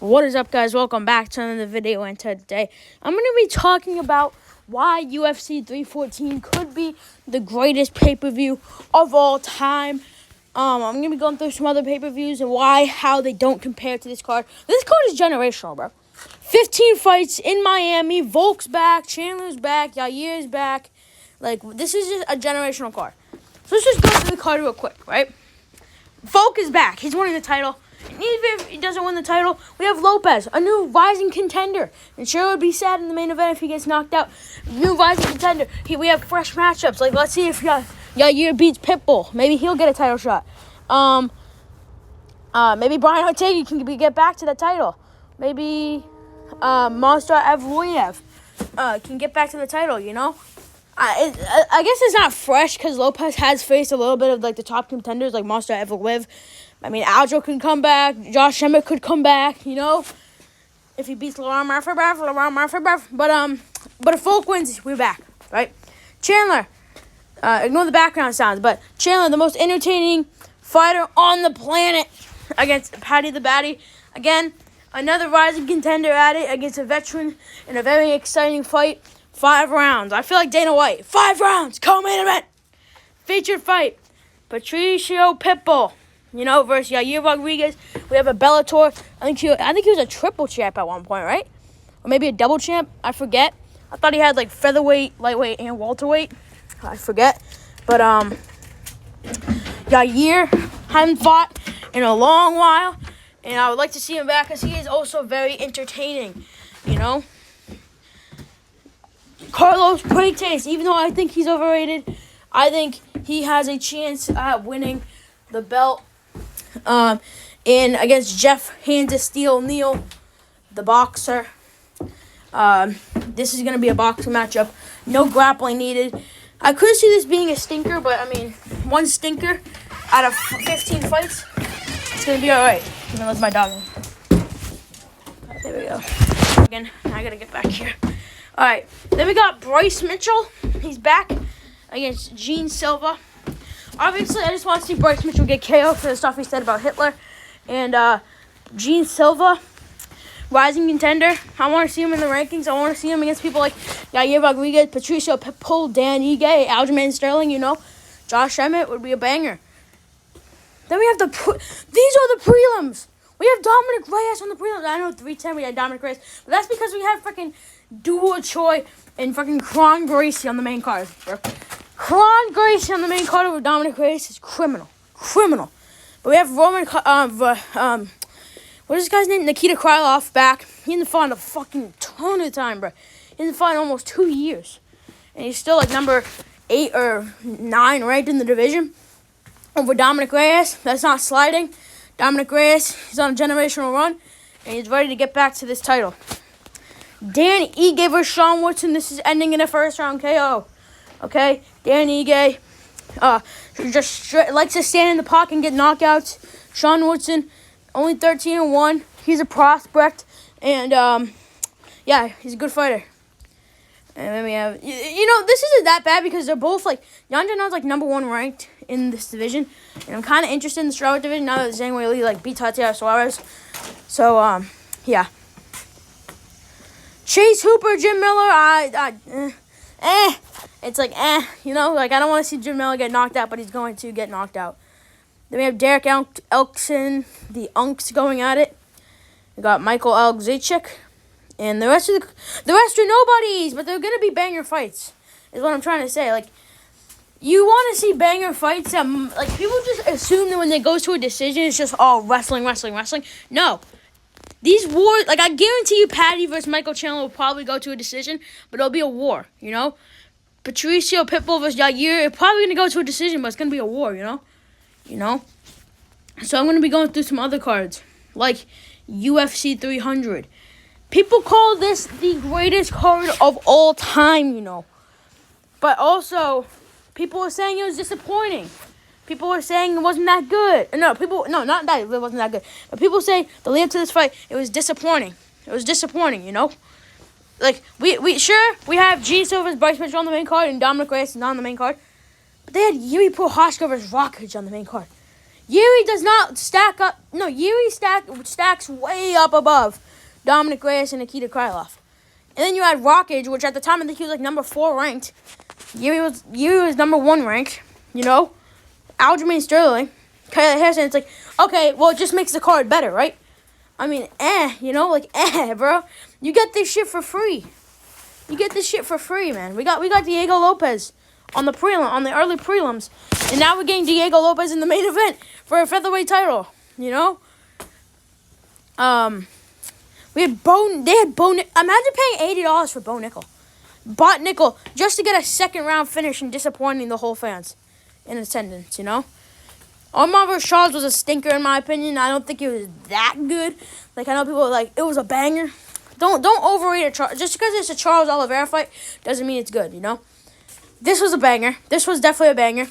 What is up, guys? Welcome back to another video, and today I'm going to be talking about why UFC 314 could be the greatest pay-per-view of all time. I'm going to be going through some other pay-per-views and how they don't compare to this card. This card is generational, bro. 15 fights in Miami. Volk's back. Chandler's back. Yair's back. Like, this is just a generational card. So let's just go through the card real quick, right? Volk is back. He's winning the title. And even if he doesn't win the title, we have Lopez, a new rising contender. And sure, it would be sad in the main event if he gets knocked out. New rising contender. We have fresh matchups. Like, let's see if Yair beats Pitbull. Maybe he'll get a title shot. Maybe Brian Ortega can get back to that title. Maybe Monster Evloev can get back to the title, you know? I guess it's not fresh because Lopez has faced a little bit of, like, the top contenders, like Monster Evloev. I mean, Aljo can come back. Josh Emmett could come back, you know, if he beats Laurent Murphy. But if Volk wins, we're back, right? Chandler, ignore the background sounds, but Chandler, the most entertaining fighter on the planet, against Paddy the Baddy. Again, another rising contender at it against a veteran in a very exciting fight. 5 rounds. I feel like Dana White. 5 rounds. Co-main event. Featured fight. Patricio Pitbull, you know, versus Yair Rodriguez. We have a Bellator. I think he was a triple champ at one point, right? Or maybe a double champ. I forget. I thought he had like featherweight, lightweight, and welterweight. I forget. But Yair hadn't fought in a long while, and I would like to see him back because he is also very entertaining, you know. Carlos Puentes, even though I think he's overrated, I think he has a chance at winning the belt in against Jeff Hands of Steel Neal, the boxer. This is going to be a boxing matchup. No grappling needed. I could see this being a stinker, but, I mean, one stinker out of 15 fights, it's going to be all right. I'm going to let my dog in. Right, there we go. Again, I got to get back here. All right, then we got Bryce Mitchell. He's back against Gene Silva. Obviously, I just want to see Bryce Mitchell get KO for the stuff he said about Hitler. And Gene Silva, rising contender. I want to see him in the rankings. I want to see him against people like Yair Rodriguez, Patricio Pitbull, Dan Ige, Aljamain Sterling, you know. Josh Emmett would be a banger. Then we have these are the prelims. We have Dominic Reyes on the prelims. I know 310 we had Dominic Reyes, but that's because we have freaking Duo Choi and fucking Kron Gracie on the main card, bro. Kron Gracie on the main card over Dominic Reyes is criminal. But we have Roman, what is this guy's name? Nikita Krylov back. He hasn't fought in a fucking ton of time, bro. He hasn't fought in almost 2 years. And he's still like number 8 or 9 ranked in the division over Dominic Reyes. That's not sliding. Dominic Reyes, he's on a generational run, and he's ready to get back to this title. Dan Ige versus Sean Woodson. This is ending in a first-round KO. Okay? Dan Ige just likes to stand in the pocket and get knockouts. Sean Woodson, only 13-1. He's a prospect, and, yeah, he's a good fighter. And then we have, you know, this isn't that bad because they're both, like, Yan Janel's, like, number 1 ranked in this division. And I'm kind of interested in the strawweight division now that Zhang Weili, like, beat Tatiana Suarez. So, yeah. Chase Hooper, Jim Miller, it's like, you know, like, I don't want to see Jim Miller get knocked out, but he's going to get knocked out. Then we have Derek Elkson, the Unks going at it. We got Michael Algzachik. And the rest are nobodies, but they're going to be banger fights, is what I'm trying to say. Like, you want to see banger fights that, like, people just assume that when they go to a decision, it's just, oh, wrestling. No. These wars, like, I guarantee you Paddy versus Michael Chandler will probably go to a decision, but it'll be a war, you know? Patricio Pitbull versus Yair, it's probably going to go to a decision, but it's going to be a war, you know? So I'm going to be going through some other cards, like UFC 300. People call this the greatest card of all time, you know. But also, people were saying it was disappointing. People were saying it wasn't that good. No, not that it wasn't that good. But people say the lead up to this fight, it was disappointing. You know. Like, we have Gene Silva's Bryce Mitchell on the main card and Dominic Reyes is not on the main card. But they had Yuri Prochazka versus Rockage on the main card. Yuri does not stack up. No, Yuri stacks way up above Dominic Reyes and Nikita Krylov. And then you had Rockage, which at the time I think he was like number 4 ranked. Yuri was number 1 ranked. You know, Aljamain Sterling, Kyle Harrison. It's like, okay, well, it just makes the card better, right? I mean, you know, like, bro. You get this shit for free. You get this shit for free, man. We got Diego Lopez on the early prelims, and now we're getting Diego Lopez in the main event for a featherweight title. You know, they had Bo. Imagine paying $80 for Bo Nickel, bought Nickel just to get a second round finish and disappointing the whole fans in attendance. You know, Omar vs. Charles was a stinker in my opinion. I don't think it was that good. Like, I know people are like, it was a banger. Don't overrate a Charles. Just because it's a Charles Oliveira fight doesn't mean it's good, you know? This was a banger. This was definitely a banger.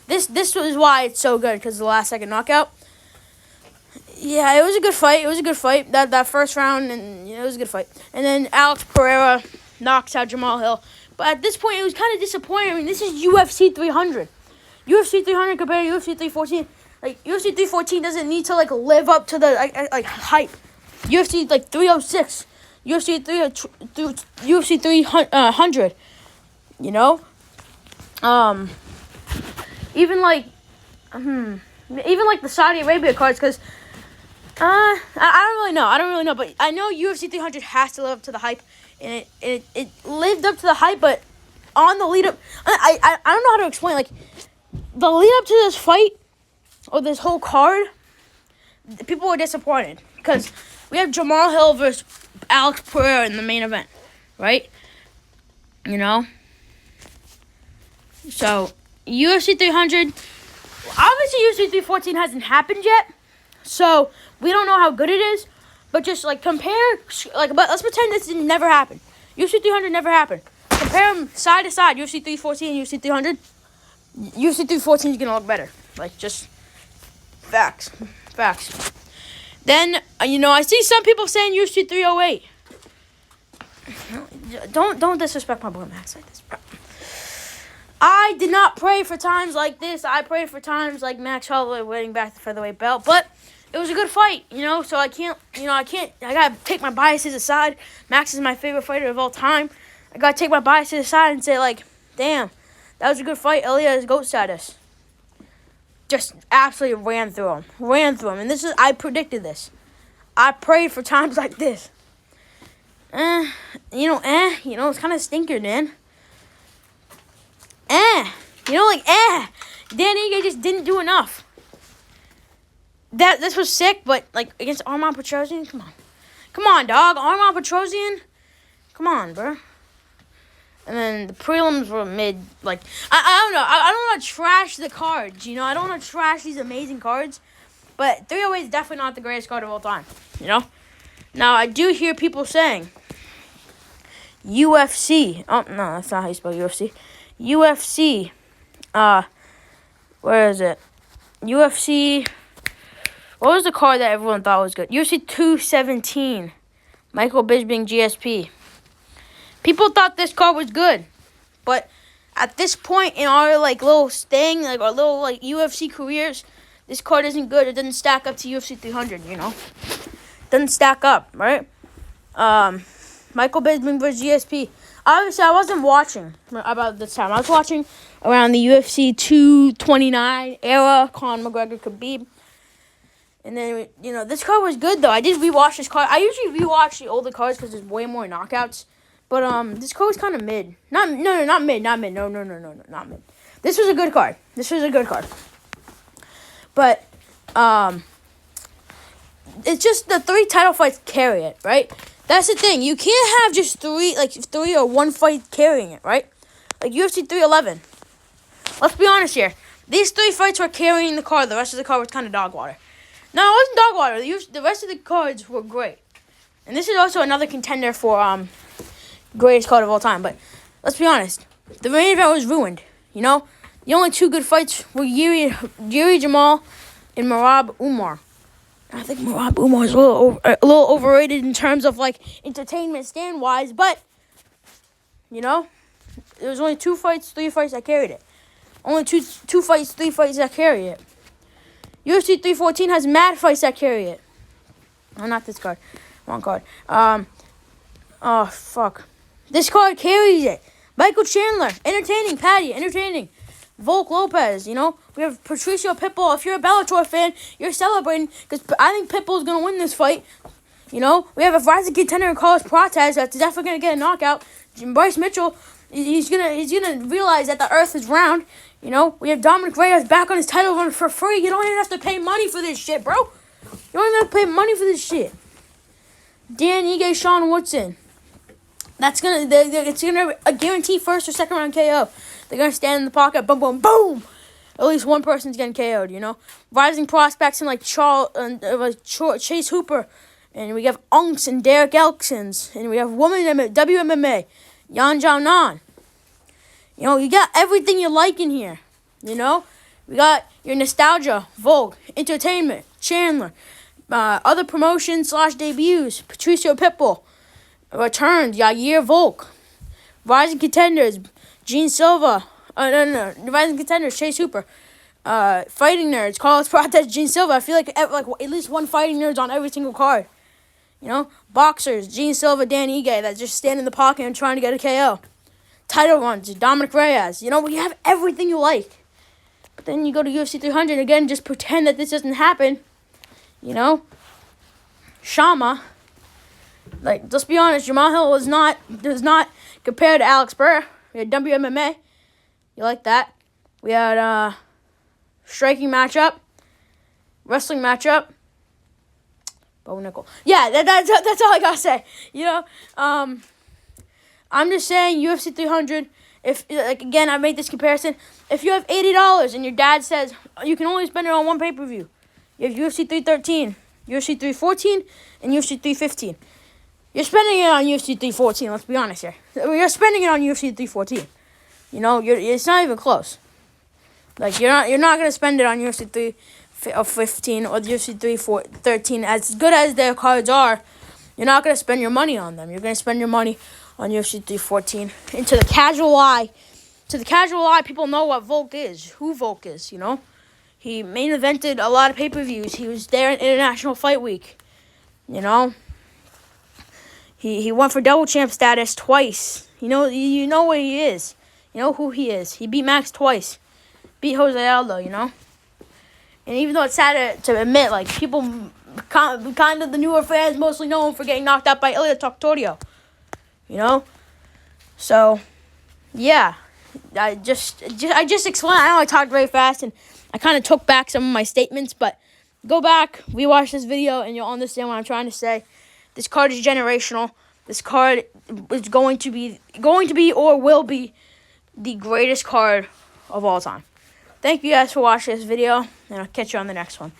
This was why it's so good, because of the last second knockout. Yeah, it was a good fight. That first round, and it was a good fight. And then Alex Pereira knocks out Jamal Hill. But at this point, it was kind of disappointing. I mean, this is UFC 300. UFC 300 compared to UFC 314. Like, UFC 314 doesn't need to, like, live up to the, like hype. UFC, like, 306. UFC 300. You know? Even the Saudi Arabia cards, because, I don't really know. But I know UFC 300 has to live up to the hype. And it lived up to the hype, but on the lead up, I don't know how to explain, like, the lead up to this fight, or this whole card, people were disappointed. Because we have Jamal Hill versus Alex Pereira in the main event, right? You know? So, UFC 300, obviously UFC 314 hasn't happened yet. So, we don't know how good it is. But just, like, compare, like, but let's pretend this never happened. UFC 300 never happened. Compare them side to side, UFC 314 and UFC 300. UFC 314 is going to look better. Like, just facts. Then, I see some people saying UFC 308. Don't disrespect my boy Max like this, bro. I did not pray for times like this. I prayed for times like Max Holloway winning back the featherweight belt. But it was a good fight, so I gotta take my biases aside. Max is my favorite fighter of all time. I gotta take my biases aside and say, like, damn, that was a good fight. Ilya is GOAT status. Just absolutely ran through him. And I predicted this. I prayed for times like this. It's kind of stinker, man. Dan Ige just didn't do enough. This was sick, but, like, against Arman Petrosian, come on, dog. Arman Petrosian, come on, bro. And then the prelims were mid. Like, I don't know. I don't want to trash the cards. I don't want to trash these amazing cards. But 308 is definitely not the greatest card of all time. Now, I do hear people saying UFC. Oh, no, that's not how you spell UFC. UFC. Where is it? UFC. What was the card that everyone thought was good? UFC 217. Michael Bisping, GSP. People thought this card was good, but at this point in our, like, little thing, like, our little, like, UFC careers, this card isn't good. It doesn't stack up to UFC 300, Doesn't stack up, right? Michael Bisping versus GSP. Obviously, I wasn't watching about this time. I was watching around the UFC 229 era, Conor McGregor, Khabib. And then, this card was good, though. I did rewatch this card. I usually rewatch the older cards because there's way more knockouts. But, this card was kind of mid. Not mid. No, not mid. Not mid. This was a good card. But, it's just the 3 title fights carry it, right? That's the thing. You can't have just 3 or 1 fight carrying it, right? Like UFC 311. Let's be honest here. These 3 fights were carrying the card. The rest of the card was kind of dog water. No, it wasn't dog water. The rest of the cards were great. And this is also another contender for greatest card of all time. But let's be honest. The main event was ruined. The only 2 good fights were Yuri Jamal and Merab Umar. I think Merab Umar is a little overrated in terms of, like, entertainment stand-wise. But, there was only 2 fights, 3 fights that carried it. Only two fights, 3 fights that carried it. UFC 314 has mad fights that carry it. Oh, not this card. Wrong card. Oh, fuck. This card carries it. Michael Chandler, entertaining. Patty, entertaining. Volk Lopez, you know. We have Patricio Pitbull. If you're a Bellator fan, you're celebrating because I think Pitbull's going to win this fight. You know, we have a rising contender in Carlos Prates that's definitely going to get a knockout. Bryce Mitchell, he's gonna realize that the earth is round. You know, we have Dominic Reyes back on his title run for free. You don't even have to pay money for this shit, bro. You don't even have to pay money for this shit. Dan Ige, Sean Woodson. It's gonna a guarantee first or second round KO. They're gonna stand in the pocket, boom, boom, boom. At least one person's getting KO'd. You know, rising prospects in like Chase Hooper, and we have Unks and Derek Elksons, and we have women WMMA, Yan Zhao Nan. You know, you got everything you like in here. You know, we got your nostalgia, Vogue, entertainment, Chandler, other promotions / debuts, Patricio Pitbull, returned, Yair Volk, rising contenders, Gene Silva, rising contenders, Chase Hooper, fighting nerds, Carlos Prates, Gene Silva. I feel like at least one fighting nerd's on every single card. You know, boxers, Gene Silva, Dan Ige, that just stand in the pocket and trying to get a KO. Title runs, Dominic Reyes. You know, we have everything you like. But then you go to UFC 300 again, just pretend that this doesn't happen. You know, Shama. Like, let's be honest, Jamal Hill does not compare to Alex Burr. We had WMMA. You like that? We had striking matchup, wrestling matchup. Bo Nickel. Yeah, that's all I gotta say. You know, I'm just saying UFC 300. If again, I made this comparison. If you have $80 and your dad says you can only spend it on one pay-per-view, you have UFC 313, UFC 314, and UFC 315. You're spending it on UFC 314. Let's be honest here. You're spending it on UFC 314. You know, it's not even close. Like you're not gonna spend it on UFC 315 or UFC 313. As good as their cards are, you're not gonna spend your money on them. You're gonna spend your money on UFC 314. And to the casual eye, people know what Volk is, who Volk is. You know, he main evented a lot of pay-per-views. He was there in International Fight Week. You know. He went for double champ status twice. You know what he is. You know who he is. He beat Max twice. Beat Jose Aldo, you know. And even though it's sad to admit, like, people, kind of the newer fans mostly know him for getting knocked out by Ilia Topuria. You know? So, yeah. I just explained. I know I talked very fast and I kind of took back some of my statements, but go back, rewatch this video, and you'll understand what I'm trying to say. This card is generational. This card is going to be or will be the greatest card of all time. Thank you guys for watching this video, and I'll catch you on the next one.